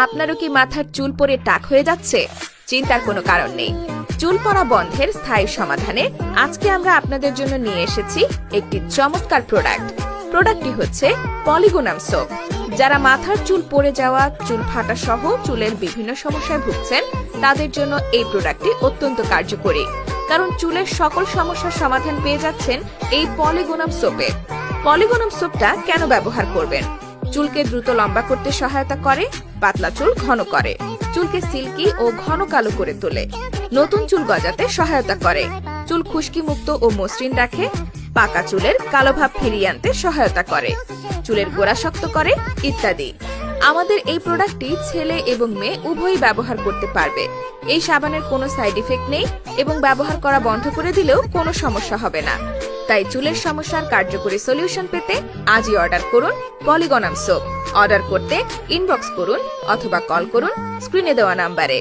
আপনারও কি মাথার চুল পড়ে টাক হয়ে যাচ্ছে? চিন্তার কোনো কারণ নেই। চুল পড়া বন্ধের স্থায়ী সমাধানে আজকে আমরা আপনাদের জন্য নিয়ে এসেছি একটি চমৎকার প্রোডাক্টটি হচ্ছে পলিগোনাম সোপ। যারা মাথার চুল পড়ে যাওয়া, চুল ফাটা সহ চুলের বিভিন্ন সমস্যায় ভুগছেন তাদের জন্য এই প্রোডাক্টটি অত্যন্ত কার্যকরী, কারণ চুলের সকল সমস্যার সমাধান পেয়ে যাচ্ছেন এই পলিগোনাম সোপে। পলিগোনাম সোপটা কেন ব্যবহার করবেন? চুলকে দ্রুত লম্বা করতে সহায়তা করে, পাতলা চুল ঘন করে, চুলকে সিল্কি ও ঘন কালো করে তোলে, নতুন চুল গজাতে সহায়তা করে, চুল খুশকি মুক্ত ও মসৃণ রাখে, পাকা চুলের কালো ভাব ফিরিয়ে আনতে সহায়তা করে, চুলের গোড়া শক্ত করে ইত্যাদি। আমাদের এই প্রোডাক্টটি ছেলে এবং মেয়ে উভয়ই ব্যবহার করতে পারবে। এই সাবানের কোনো সাইড ইফেক্ট নেই এবং ব্যবহার করা বন্ধ করে দিলেও কোনো সমস্যা হবে না। তাই চুলের সমস্যার কার্যকরী সলিউশন পেতে আজই অর্ডার করুন পলিগোনাম সোপ। অর্ডার করতে ইনবক্স করুন অথবা কল করুন স্ক্রিনে দেওয়া নাম্বারে।